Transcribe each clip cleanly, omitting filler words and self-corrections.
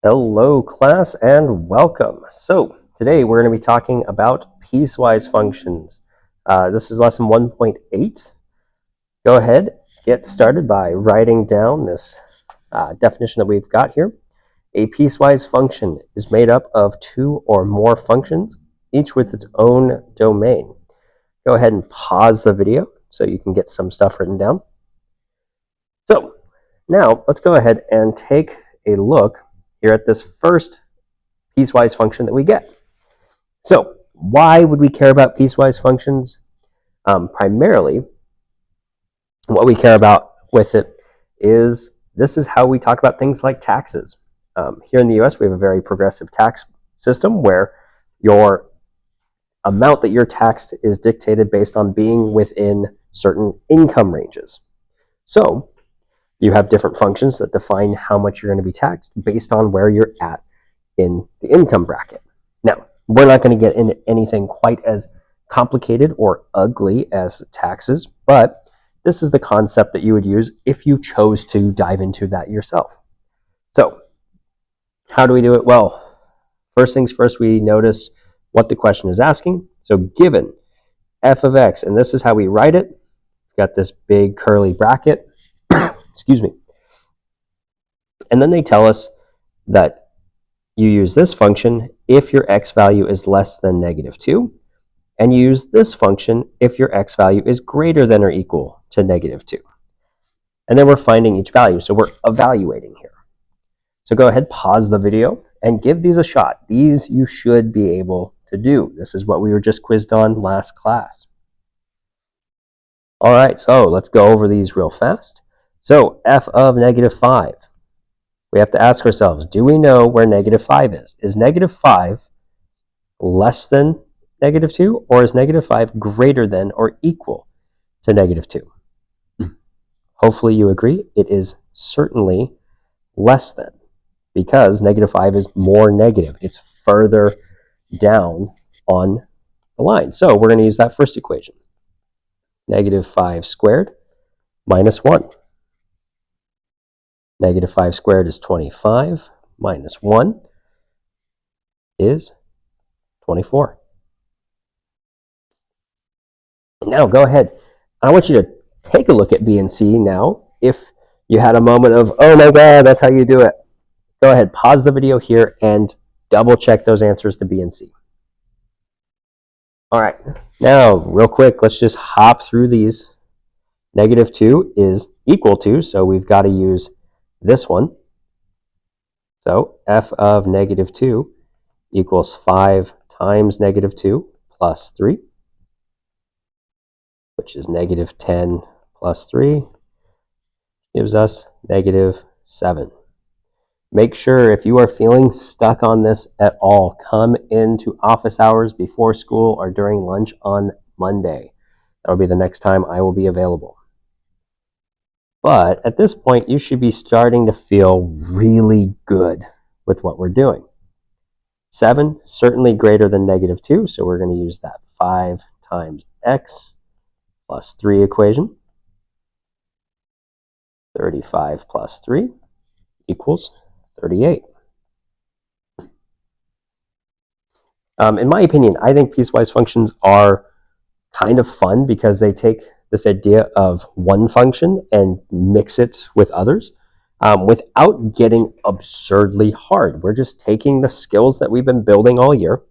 Hello class and welcome. So today we're going to be talking about piecewise functions. This is lesson 1.8. Go ahead, get started by writing down this definition that we've got here. A piecewise function is made up of two or more functions, each with its own domain. Go ahead and pause the video so you can get some stuff written down. So now let's go ahead and take a look here at this first piecewise function that we get. So why would we care about piecewise functions? Primarily, what we care about with it is this is how we talk about things like taxes. Here in the US, we have a very progressive tax system where your amount that you're taxed is dictated based on being within certain income ranges. So you have different functions that define how much you're going to be taxed based on where you're at in the income bracket. Now, we're not going to get into anything quite as complicated or ugly as taxes, but this is the concept that you would use if you chose to dive into that yourself. So, how do we do it? Well, first things first, we notice what the question is asking. So, given f of x, and this is how we write it. We've got this big curly bracket. Excuse me. And then they tell us that you use this function if your x value is less than -2, and you use this function if your x value is greater than or equal to -2. And then we're finding each value, so we're evaluating here. So go ahead, pause the video, and give these a shot. These you should be able to do. This is what we were just quizzed on last class. All right, so let's go over these real fast. So f of -5. We have to ask ourselves, do we know where -5 is? Is -5 less than -2, or is -5 greater than or equal to -2? Hopefully you agree it is certainly less than, because -5 is more negative. It's further down on the line. So we're going to use that first equation. -5 squared minus 1. -5 squared is 25, minus 1 is 24. Now go ahead. I want you to take a look at B and C now. If you had a moment of, oh my God, that's how you do it. Go ahead, pause the video here and double check those answers to B and C. All right, now real quick, let's just hop through these. -2 is equal to, so we've got to use this one. So f of -2 equals 5 times -2 plus 3, which is -10 plus 3, gives us -7. Make sure if you are feeling stuck on this at all, come into office hours before school or during lunch on Monday. That'll be the next time I will be available. But at this point, you should be starting to feel really good with what we're doing. 7, certainly greater than -2, so we're going to use that 5 times x plus 3 equation. 35 plus 3 equals 38. In my opinion, I think piecewise functions are kind of fun because they take this idea of one function and mix it with others without getting absurdly hard. We're just taking the skills that we've been building all year,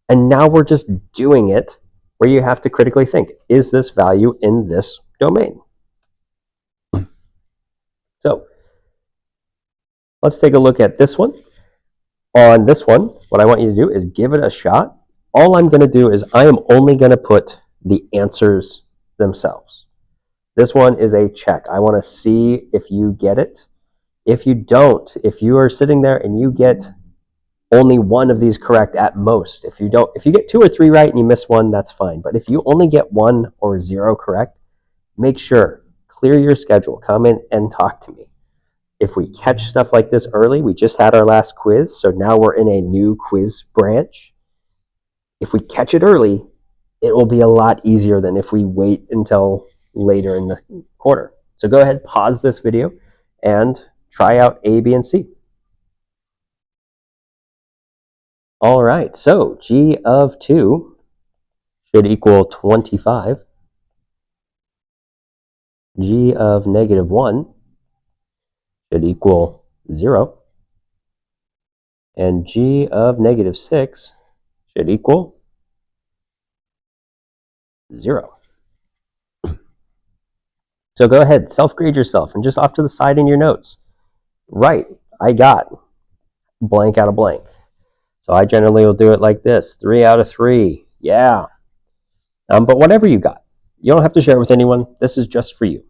and now we're just doing it where you have to critically think, is this value in this domain? So let's take a look at this one. On this one, what I want you to do is give it a shot. All I'm going to do is I am only going to put the answers themselves. This one is a check. I want to see if you get it. If you don't, if you are sitting there and you get only one of these correct at most, if you get 2 or 3 right and you miss one, that's fine. But if you only get 1 or 0 correct, make sure, clear your schedule, come in and talk to me. If we catch stuff like this early, we just had our last quiz, so now we're in a new quiz branch. If we catch it early, it will be a lot easier than if we wait until later in the quarter. So go ahead, pause this video, and try out A, B, and C. All right, so g of 2 should equal 25. G of negative 1 should equal 0. And g of negative 6 should equal 0. So go ahead, self-grade yourself, and just off to the side in your notes, right, I got blank out of blank. So I generally will do it like this, 3 out of 3, yeah. But whatever you got, you don't have to share it with anyone. This is just for you.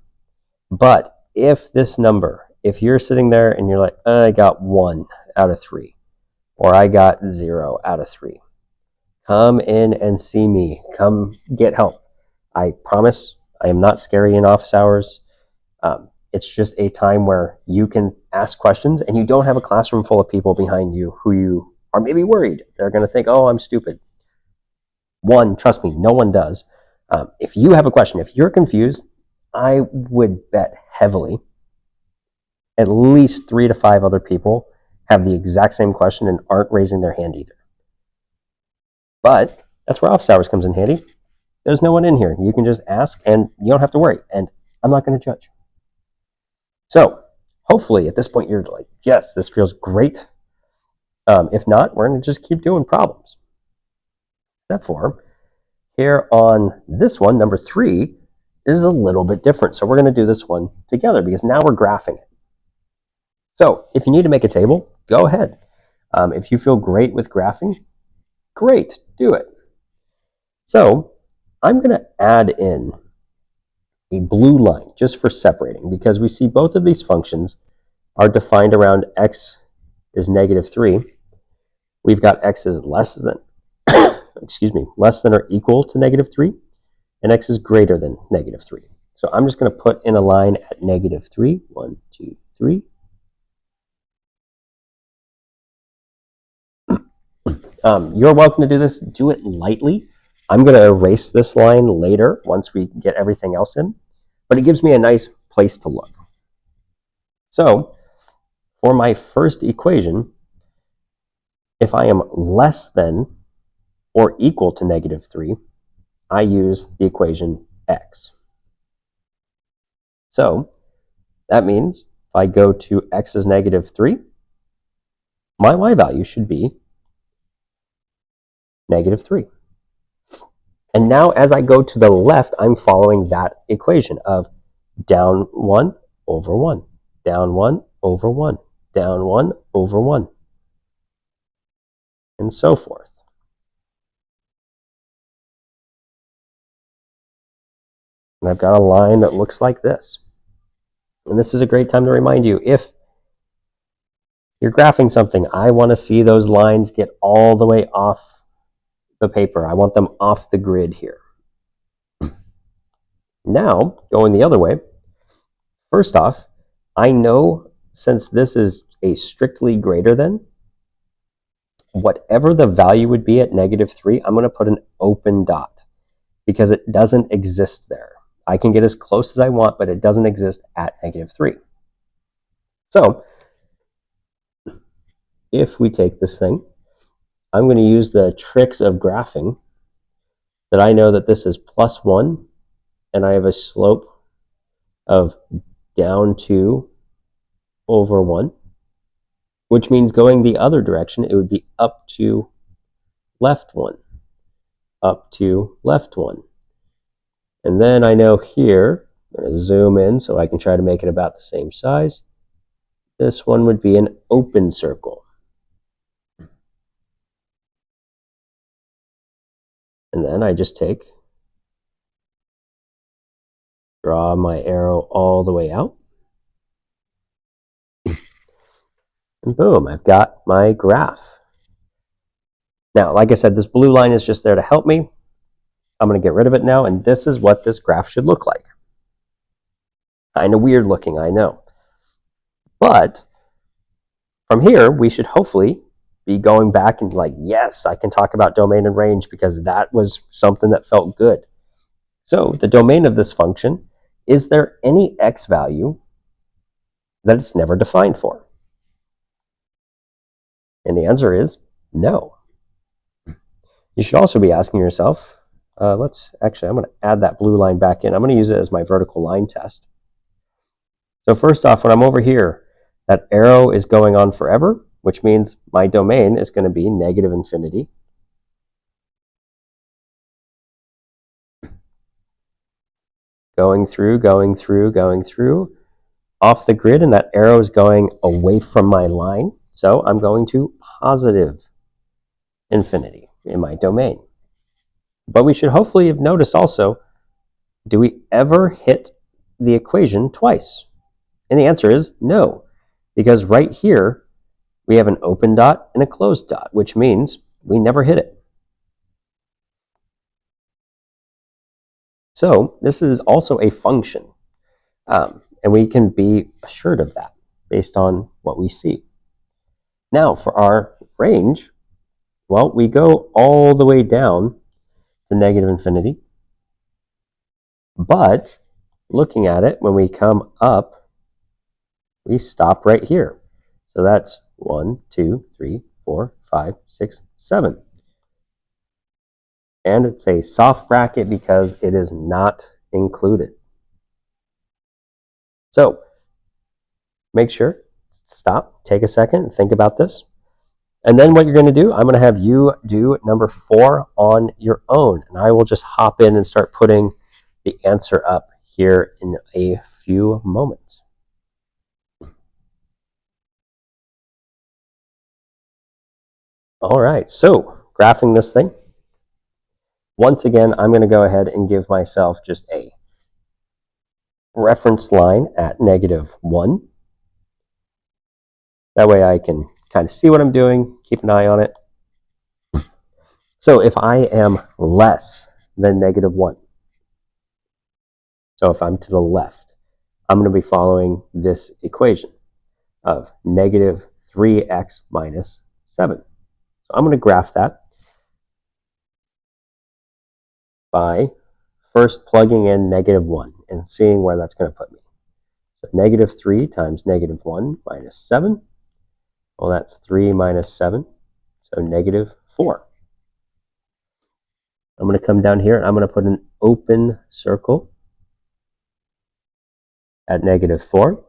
But if this number, if you're sitting there and you're like, I got 1 out of 3, or I got 0 out of 3, come in and see me. Come get help. I promise I am not scary in office hours. It's just a time where you can ask questions and you don't have a classroom full of people behind you who you are maybe worried. They're going to think, oh, I'm stupid. One, trust me, no one does. If you have a question, if you're confused, I would bet heavily at least 3 to 5 other people have the exact same question and aren't raising their hand either. But that's where office hours comes in handy. There's no one in here. You can just ask and you don't have to worry. And I'm not going to judge. So hopefully at this point you're like, yes, this feels great. If not, we're going to just keep doing problems. Step 4, here on this one, number 3, is a little bit different. So we're going to do this one together because now we're graphing it. So if you need to make a table, go ahead. If you feel great with graphing, great, do it. So I'm going to add in a blue line just for separating because we see both of these functions are defined around x is negative 3. We've got x is less than, less than or equal to negative 3, and x is greater than negative 3. So I'm just going to put in a line at negative 3. 1, 2, 3. You're welcome to do this. Do it lightly. I'm going to erase this line later once we get everything else in, but it gives me a nice place to look. So for my first equation, if I am less than or equal to negative 3, I use the equation x. So that means if I go to x is negative 3, my y value should be negative 3. And now as I go to the left, I'm following that equation of down 1 over 1, down 1 over 1, down 1 over 1, and so forth. And I've got a line that looks like this. And this is a great time to remind you, if you're graphing something, I want to see those lines get all the way off the paper. I want them off the grid here. Now, going the other way, first off, I know since this is a strictly greater than, whatever the value would be at negative 3, I'm going to put an open dot because it doesn't exist there. I can get as close as I want, but it doesn't exist at negative 3. So if we take this thing, I'm going to use the tricks of graphing that I know that this is plus 1, and I have a slope of down 2 over 1, which means going the other direction, it would be up to left 1, up to left 1. And then I know here, I'm going to zoom in so I can try to make it about the same size. This one would be an open circle. And then I just draw my arrow all the way out. And boom, I've got my graph. Now, like I said, this blue line is just there to help me. I'm going to get rid of it now, and this is what this graph should look like. Kind of weird looking, I know. But from here, we should hopefully be going back and like, yes, I can talk about domain and range because that was something that felt good. So the domain of this function, is there any x value that it's never defined for? And the answer is no. You should also be asking yourself, I'm going to add that blue line back in. I'm going to use it as my vertical line test. So first off, when I'm over here, that arrow is going on forever, which means my domain is going to be negative infinity. Going through, going through, going through, off the grid, and that arrow is going away from my line. So I'm going to positive infinity in my domain. But we should hopefully have noticed also, do we ever hit the equation twice? And the answer is no, because right here we have an open dot and a closed dot, which means we never hit it. So this is also a function, and we can be assured of that based on what we see. Now for our range, well, we go all the way down to negative infinity, but looking at it, when we come up, we stop right here. So that's 1, 2, 3, 4, 5, 6, 7. And it's a soft bracket because it is not included. So make sure, stop, take a second, and think about this. And then what you're going to do, I'm going to have you do number 4 on your own. And I will just hop in and start putting the answer up here in a few moments. All right, so graphing this thing. Once again, I'm going to go ahead and give myself just a reference line at -1. That way I can kind of see what I'm doing, keep an eye on it. So if I am less than -1, so if I'm to the left, I'm going to be following this equation of -3x minus 7. So I'm going to graph that by first plugging in -1 and seeing where that's going to put me. So -3 times -1 minus 7. Well, that's 3 minus 7, so -4. I'm going to come down here and I'm going to put an open circle at -4.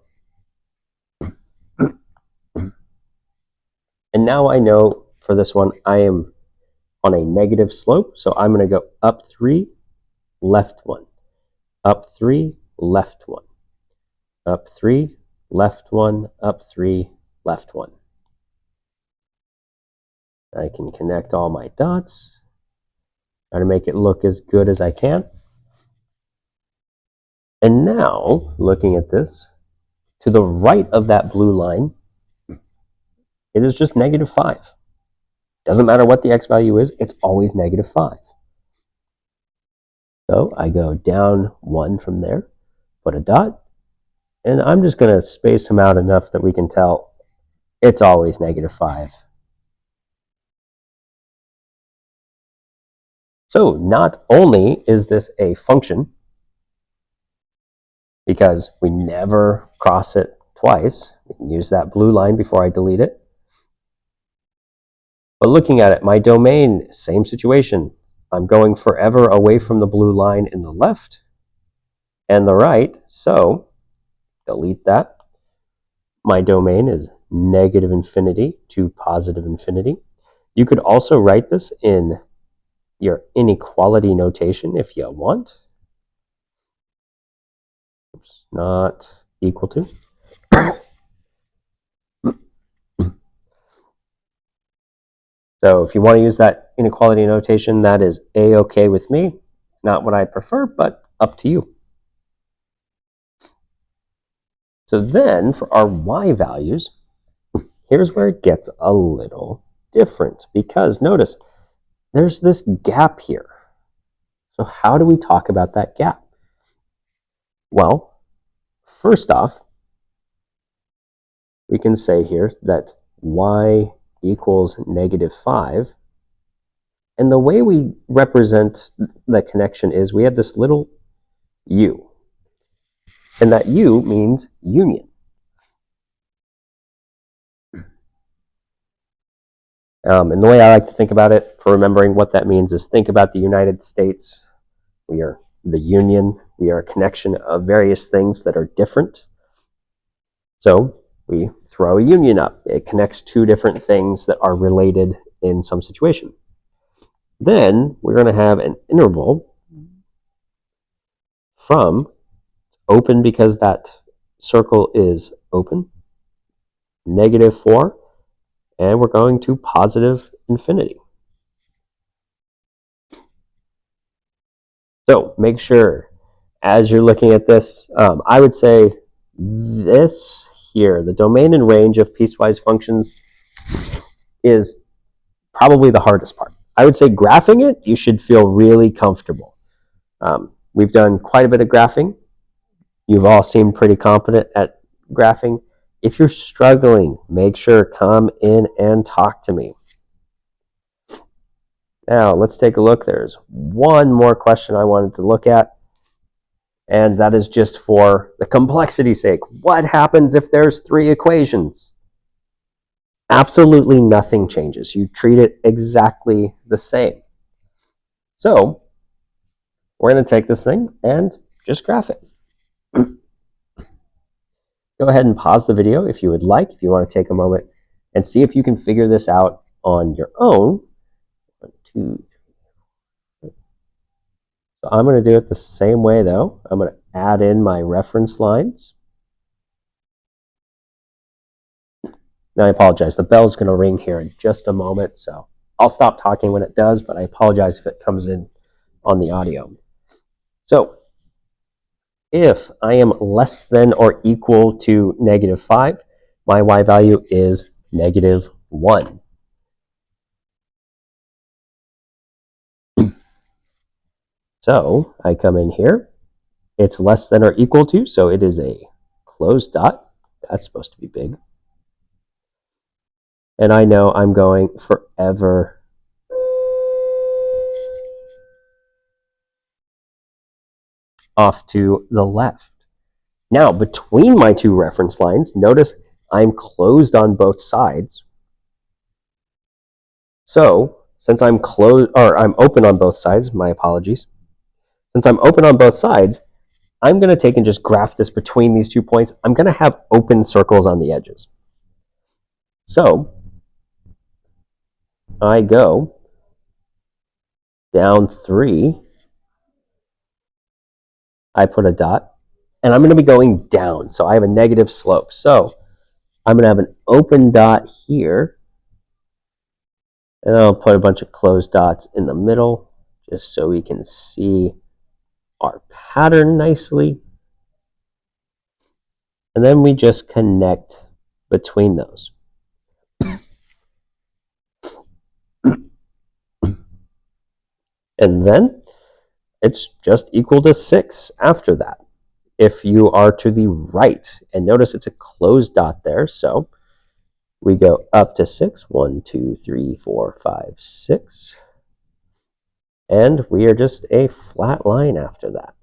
And now I know for this one, I am on a negative slope, so I'm going to go up 3, left 1, up 3, left 1, up 3, left 1, up 3, left 1. I can connect all my dots, try to make it look as good as I can. And now, looking at this, to the right of that blue line, it is just -5. Doesn't matter what the x value is, it's always -5. So I go down 1 from there, put a dot, and I'm just going to space them out enough that we can tell it's always -5. So not only is this a function, because we never cross it twice, we can use that blue line before I delete it. But looking at it, my domain, same situation. I'm going forever away from the blue line in the left and the right, so delete that. My domain is -infinity to positive infinity. You could also write this in your inequality notation if you want. Oops, not equal to. So if you want to use that inequality notation, that is A-okay with me. It's not what I prefer, but up to you. So then for our y values, here's where it gets a little different because notice there's this gap here. So how do we talk about that gap? Well, first off, we can say here that y equals -5. And the way we represent the connection is we have this little u. And that u means union. And the way I like to think about it for remembering what that means is think about the United States. We are the union. We are a connection of various things that are different. So we throw a union up. It connects two different things that are related in some situation. Then we're going to have an interval from open because that circle is open, -4, and we're going to positive infinity. So make sure as you're looking at this, I would say this here, the domain and range of piecewise functions, is probably the hardest part. I would say graphing it, you should feel really comfortable. We've done quite a bit of graphing. You've all seemed pretty competent at graphing. If you're struggling, make sure come in and talk to me. Now, let's take a look. There's one more question I wanted to look at, and that is just for the complexity's sake. What happens if there's 3 equations? Absolutely nothing changes. You treat it exactly the same. So, we're going to take this thing and just graph it. Go ahead and pause the video if you would like, if you want to take a moment and see if you can figure this out on your own. 1, 2, 3. So I'm going to do it the same way though. I'm going to add in my reference lines. Now I apologize, the bell's going to ring here in just a moment, so I'll stop talking when it does, but I apologize if it comes in on the audio. So if I am less than or equal to -5, my y value is -1. So I come in here, it's less than or equal to, so it is a closed dot. That's supposed to be big. And I know I'm going forever off to the left. Now, between my two reference lines, notice I'm closed on both sides. So, since I'm open on both sides, my apologies. Since I'm open on both sides, I'm going to take and just graph this between these 2 points. I'm going to have open circles on the edges. So, I go down 3, I put a dot, and I'm going to be going down. So I have a negative slope. So I'm going to have an open dot here, and I'll put a bunch of closed dots in the middle just so we can see our pattern nicely. And then we just connect between those. And then it's just equal to 6 after that. If you are to the right, and notice it's a closed dot there, so we go up to 6, 1, 2, 3, 4, 5, 6, and we are just a flat line after that.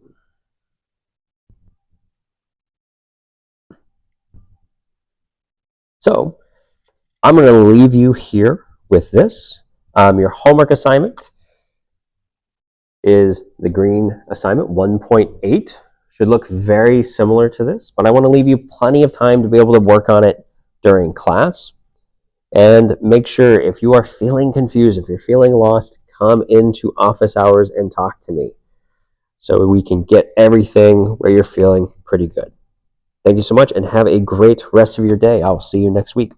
So I'm going to leave you here with this. Your homework assignment is the green assignment 1.8. Should look very similar to this, but I want to leave you plenty of time to be able to work on it during class. And make sure if you are feeling confused, if you're feeling lost, come into office hours and talk to me so we can get everything where you're feeling pretty good. Thank you so much and have a great rest of your day. I'll see you next week.